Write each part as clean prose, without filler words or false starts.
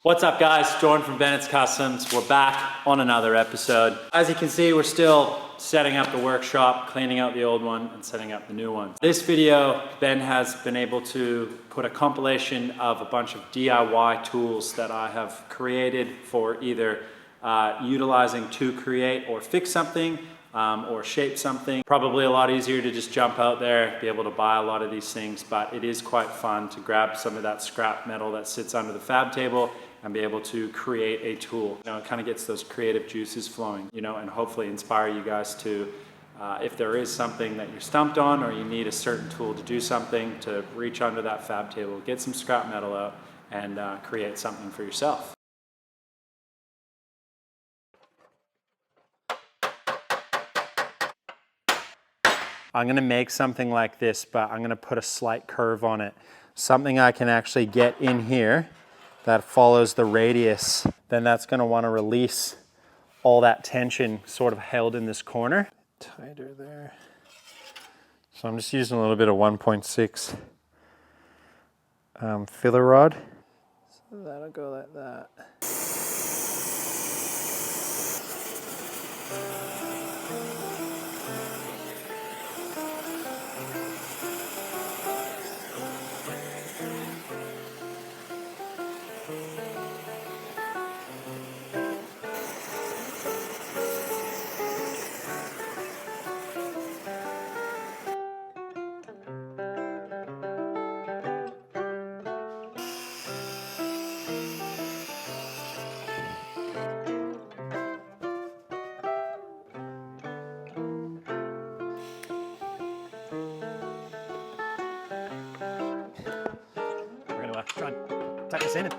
What's up guys, Jordan from Bennett's Customs. We're back on another episode. As you can see, we're still setting up the workshop, cleaning out the old one and setting up the new one. This video, Ben has been able to put a compilation of a bunch of DIY tools that I have created for either utilizing to create or fix something or shape something. Probably a lot easier to just jump out there, be able to buy a lot of these things, but it is quite fun to grab some of that scrap metal that sits under the fab table and be able to create a tool. You know, it kind of gets those creative juices flowing, you know, and hopefully inspire you guys to, if there is something that you're stumped on or you need a certain tool to do something, to reach under that fab table, get some scrap metal out and create something for yourself. I'm gonna make something like this, but I'm gonna put a slight curve on it. Something I can actually get in here that follows the radius. Then that's gonna wanna release all that tension sort of held in this corner. Tighter there. So I'm just using a little bit of 1.6 filler rod. So that'll go like that. Try and tuck this in.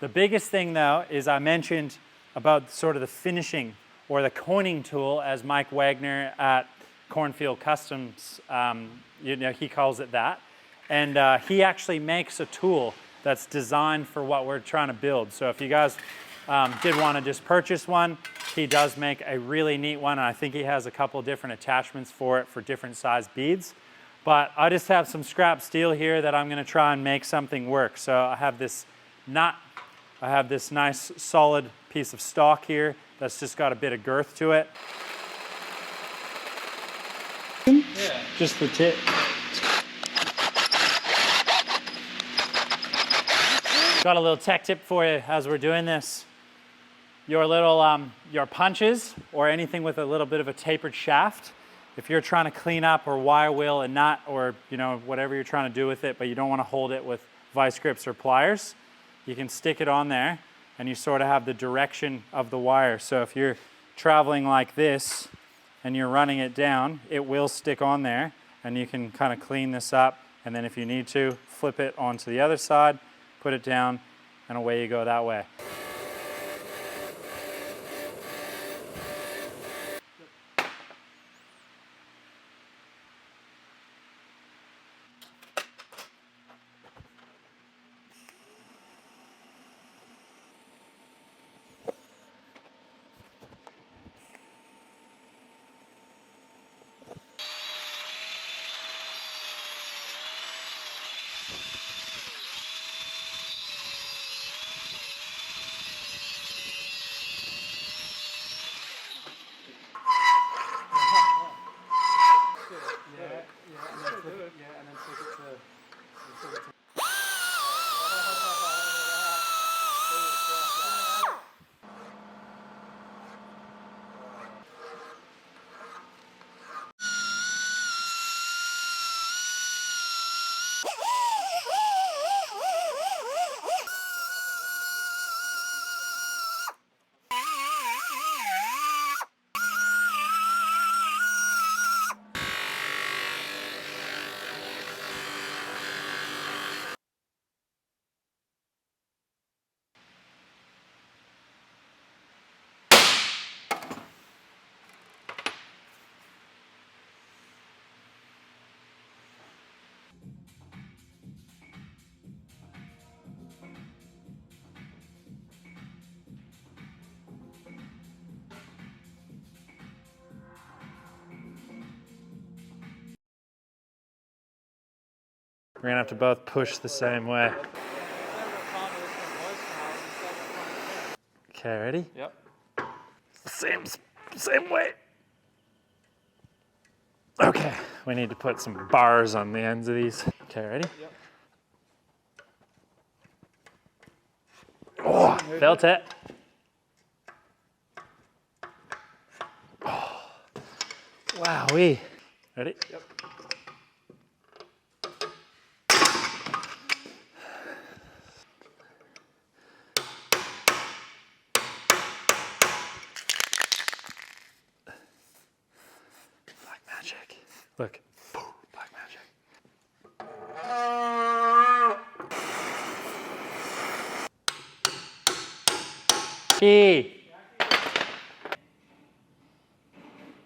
The biggest thing though is I mentioned about sort of the finishing or the coining tool, as Mike Wagner at Cornfield Customs, you know, he calls it that. And he actually makes a tool that's designed for what we're trying to build. So if you guys did want to just purchase one, he does make a really neat one. And I think he has a couple different attachments for it for different size beads. But I just have some scrap steel here that I'm going to try and make something work. So I have this nut. I have this nice solid piece of stock here that's just got a bit of girth to it. Yeah. Just the tip. Got a little tech tip for you as we're doing this. Your little, your punches or anything with a little bit of a tapered shaft, if you're trying to clean up or wire wheel a nut or, you know, whatever you're trying to do with it, but you don't want to hold it with vice grips or pliers, you can stick it on there and you sort of have the direction of the wire. So if you're traveling like this and you're running it down, it will stick on there and you can kind of clean this up. And then if you need to, flip it onto the other side, put it down, and away you go that way. We're gonna have to both push the same way. Okay, ready? Yep. Same way. Okay, we need to put some bars on the ends of these. Okay, ready? Yep. Oh, felt it. Oh, wowee. Ready? Yep. Black magic. Look. Black magic. Key.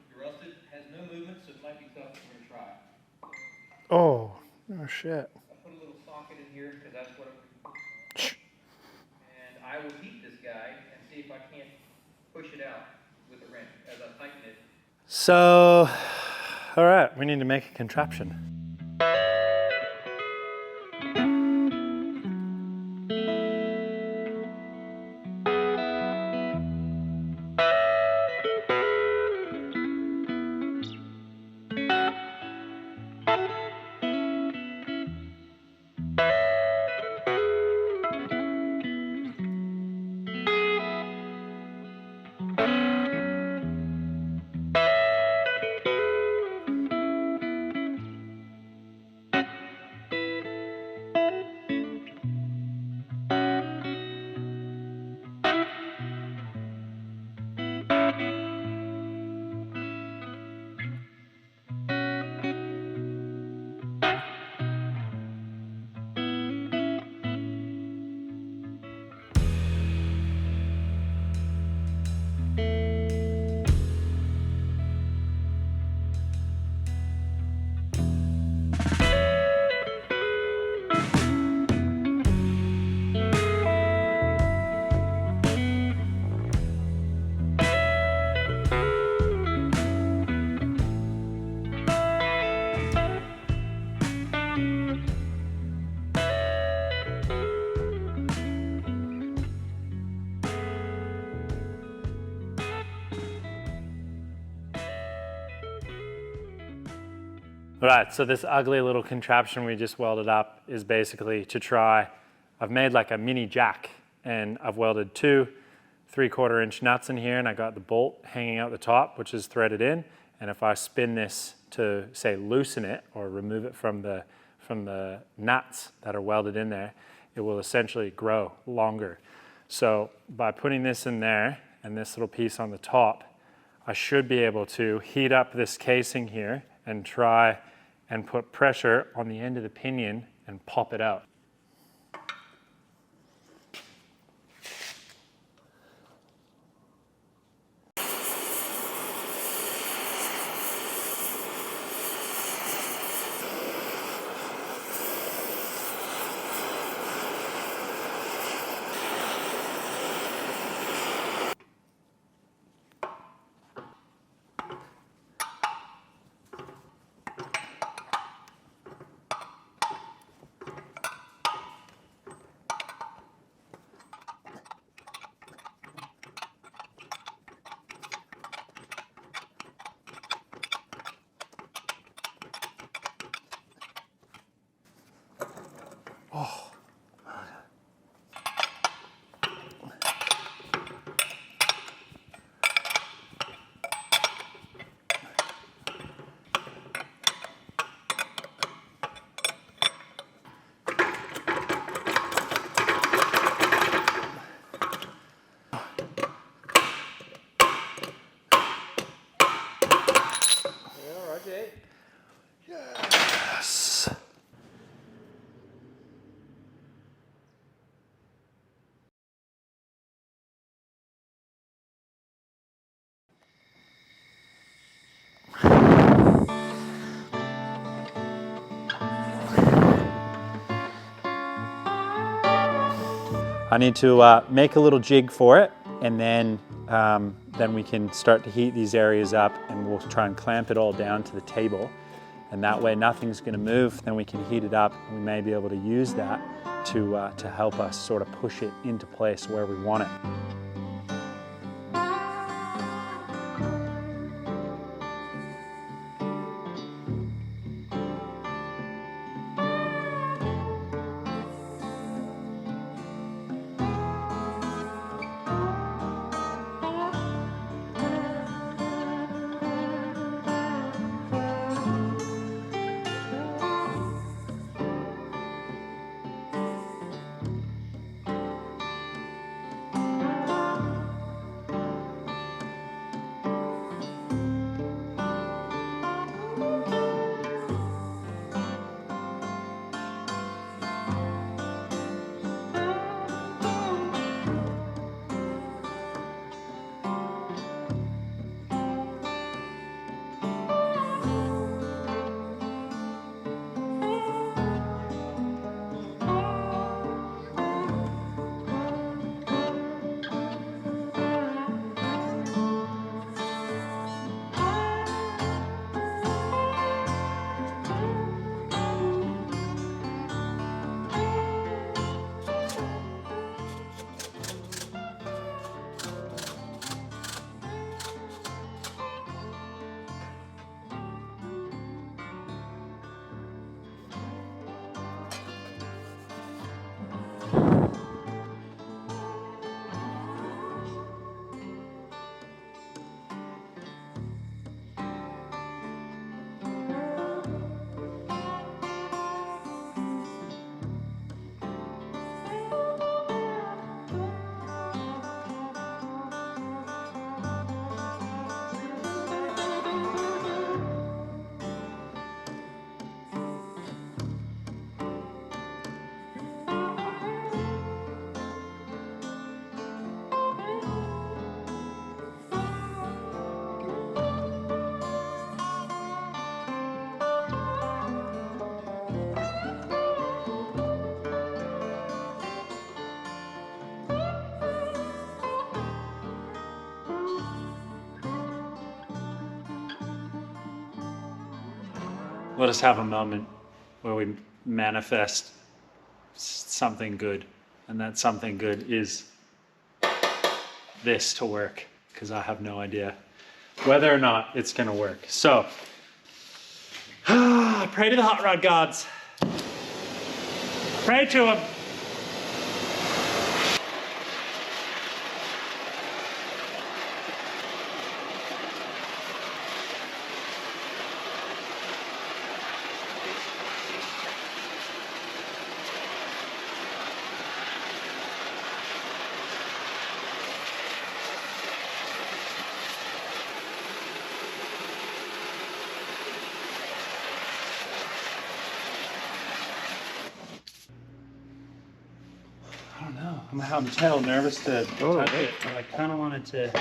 Your rusted has no movement, so it might be tough. We're gonna try. Oh shit. I put a little socket in here because that's what and I will heat this guy and see if I can't push it out with a wrench as I tighten it. So, all right, we need to make a contraption. All right, so this ugly little contraption we just welded up is basically to try, I've made like a mini jack and I've welded 2 3/4 inch nuts in here and I got the bolt hanging out the top, which is threaded in. And if I spin this to say loosen it or remove it from the nuts that are welded in there, it will essentially grow longer. So by putting this in there and this little piece on the top, I should be able to heat up this casing here and try and put pressure on the end of the pinion and pop it out. Oh. Yes. I need to make a little jig for it, and then we can start to heat these areas up, and we'll try and clamp it all down to the table. and that way nothing's going to move. Then we can heat it up, and we may be able to use that to help us sort of push it into place where we want it. Let us have a moment where we manifest something good, and that something good is this to work, because I have no idea whether or not it's going to work. So, pray to the hot rod gods. Pray to them. I don't know. I'm a little nervous to touch it, but I kind of wanted to.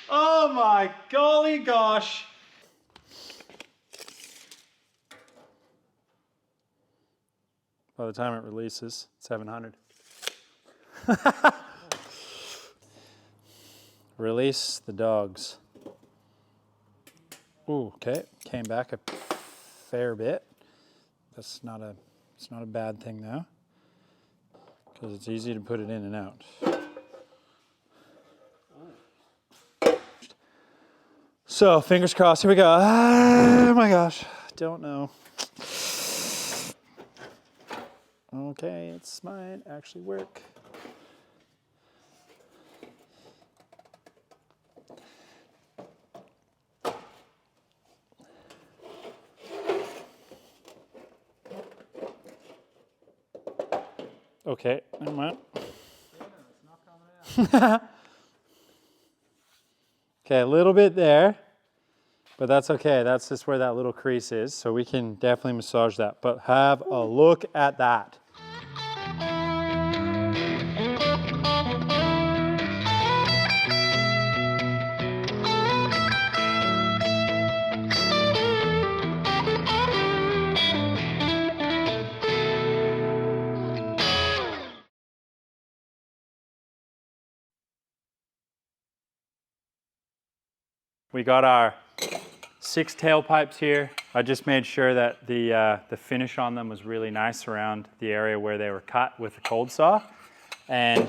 Oh my golly gosh! By the time it releases, 700. Release the dogs. Ooh, okay, came back a fair bit. It's not a bad thing now, because it's easy to put it in and out. So fingers crossed. Here we go. Oh my gosh, don't know. Okay, it's might actually work. Okay, never mind. Okay, a little bit there, but that's okay. That's just where that little crease is, so we can definitely massage that. But have a look at that. We got our 6 tailpipes here. I just made sure that the finish on them was really nice around the area where they were cut with the cold saw. And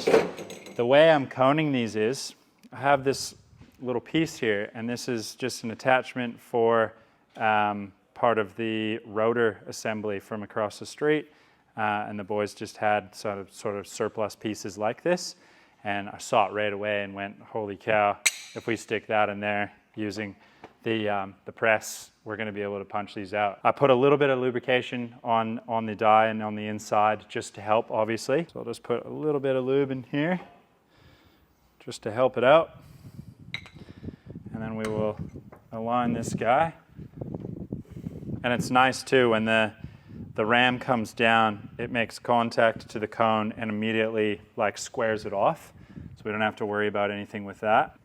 the way I'm coning these is, I have this little piece here, and this is just an attachment for part of the rotor assembly from across the street. And the boys just had sort of surplus pieces like this. And I saw it right away and went, holy cow, if we stick that in there using the press, we're going to be able to punch these out. I put a little bit of lubrication on the die and on the inside just to help, obviously. So I'll just put a little bit of lube in here just to help it out. And then we will align this guy. And it's nice too, when the ram comes down, it makes contact to the cone and immediately like squares it off. So we don't have to worry about anything with that.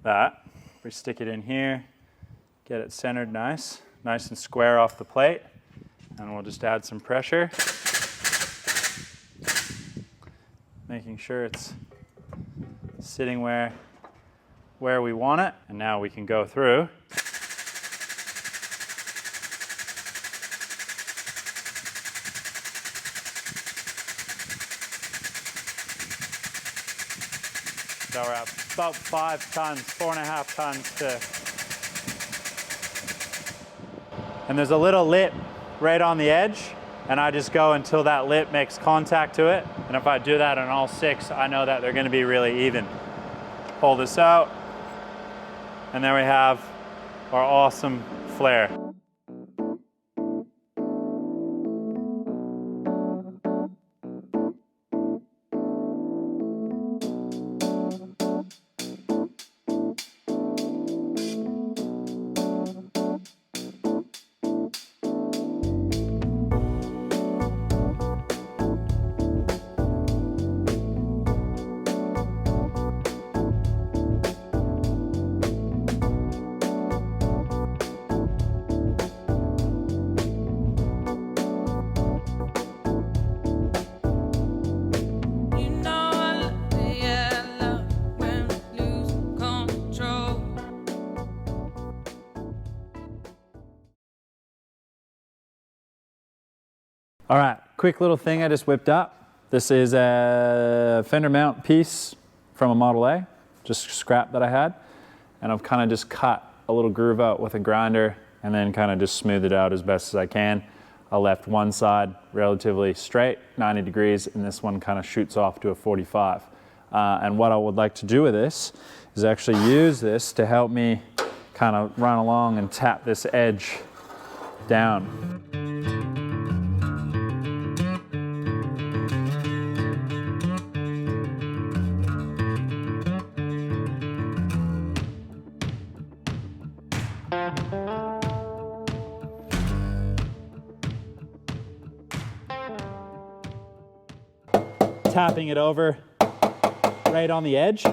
We stick it in here, get it centered nice and square off the plate. And we'll just add some pressure, making sure it's sitting where we want it. And now we can go through. So we're at about 5 tons, 4.5 tons and there's a little lip right on the edge, and I just go until that lip makes contact to it. And if I do that on all 6, I know that they're going to be really even. Pull this out, and there we have our awesome flare. All right, quick little thing I just whipped up. This is a fender mount piece from a Model A, just scrap that I had. And I've kind of just cut a little groove out with a grinder and then kind of just smooth it out as best as I can. I left one side relatively straight, 90 degrees, and this one kind of shoots off to a 45. And what I would like to do with this is actually use this to help me kind of run along and tap this edge down. Tapping it over right on the edge.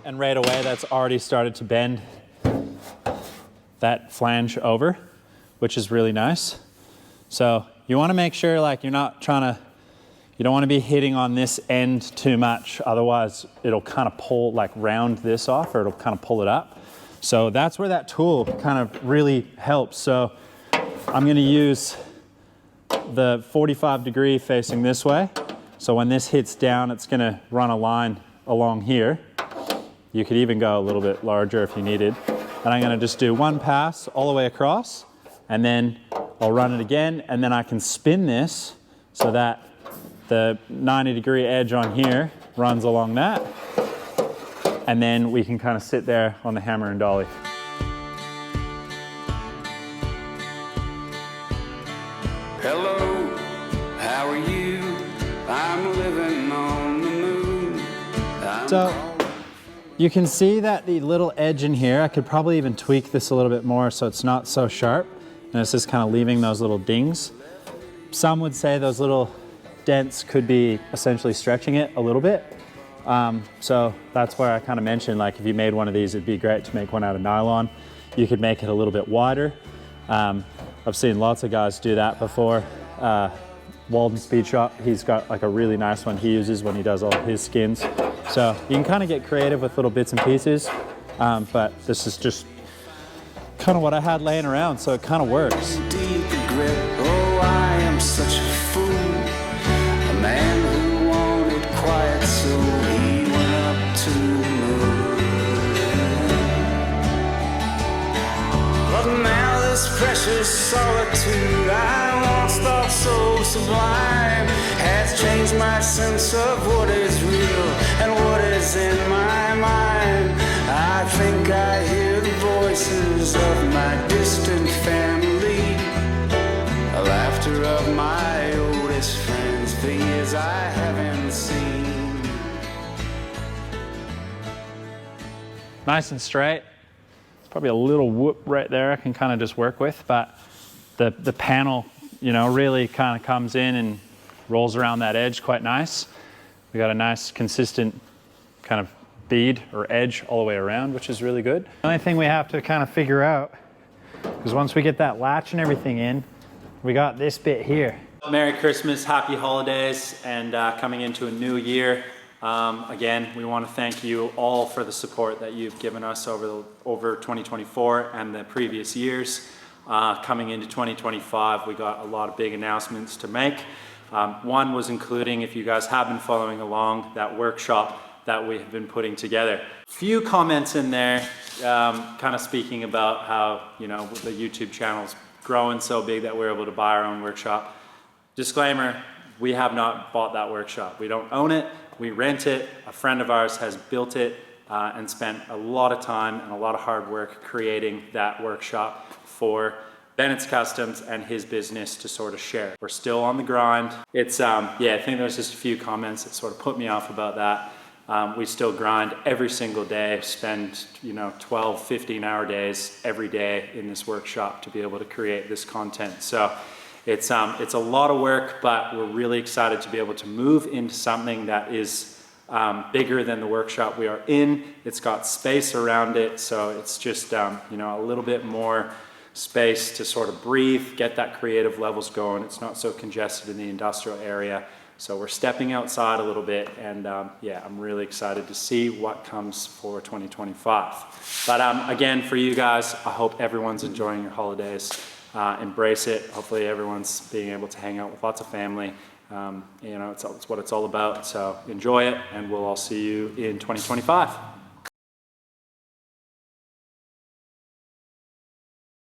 And right away, that's already started to bend that flange over, which is really nice. So you want to make sure like you're not trying to, you don't want to be hitting on this end too much. Otherwise it'll kind of pull, like round this off, or it'll kind of pull it up. So that's where that tool kind of really helps. So I'm going to use the 45 degree facing this way. So when this hits down, it's going to run a line along here. You could even go a little bit larger if you needed. And I'm going to just do one pass all the way across, and then I'll run it again, and then I can spin this so that the 90 degree edge on here runs along that. And then we can kind of sit there on the hammer and dolly. Hello, how are you? I'm living on the moon. So you can see that the little edge in here, I could probably even tweak this a little bit more so it's not so sharp. And it's just kind of leaving those little dings. Some would say those little dents could be essentially stretching it a little bit. So that's where I kind of mentioned, like if you made one of these, it'd be great to make one out of nylon. You could make it a little bit wider. I've seen lots of guys do that before. Walden Speed Shop. He's got like a really nice one he uses when he does all his skins. So you can kind of get creative with little bits and pieces, but this is just kind of what I had laying around, so it kind of works. Deep regret, oh, I am such a fool. A man who wanted quiet, so he went up to the moon. But now this precious solitude I once thought so sublime has changed my sense of what is real and what is in my mind. I think I hear the voices of my distant family, the laughter of my oldest friends for years I haven't seen. Nice and straight. Probably a little whoop right there I can kind of just work with, but the panel, you know, really kind of comes in and rolls around that edge quite nice. We got a nice consistent kind of bead or edge all the way around, which is really good. The only thing we have to kind of figure out is once we get that latch and everything in, we got this bit here. Merry Christmas, happy holidays, and coming into a new year. Again, we want to thank you all for the support that you've given us over 2024 and the previous years. Coming into 2025, we got a lot of big announcements to make. One was including, if you guys have been following along, that workshop that we have been putting together. Few comments in there kind of speaking about how, you know, the YouTube channel's growing so big that we're able to buy our own workshop. Disclaimer, we have not bought that workshop. We don't own it, we rent it. A friend of ours has built it and spent a lot of time and a lot of hard work creating that workshop for Bennett's Customs and his business to sort of share. We're still on the grind. It's, yeah, I think there's just a few comments that sort of put me off about that. We still grind every single day, spend, you know, 12, 15-hour days every day in this workshop to be able to create this content. So it's a lot of work, but we're really excited to be able to move into something that is bigger than the workshop we are in. It's got space around it, so it's just, you know, a little bit more space to sort of breathe, get that creative levels going. It's not so congested in the industrial area. So we're stepping outside a little bit, and yeah, I'm really excited to see what comes for 2025. But again, for you guys, I hope everyone's enjoying your holidays. Embrace it. Hopefully everyone's being able to hang out with lots of family. You know, it's what it's all about. So enjoy it, and we'll all see you in 2025.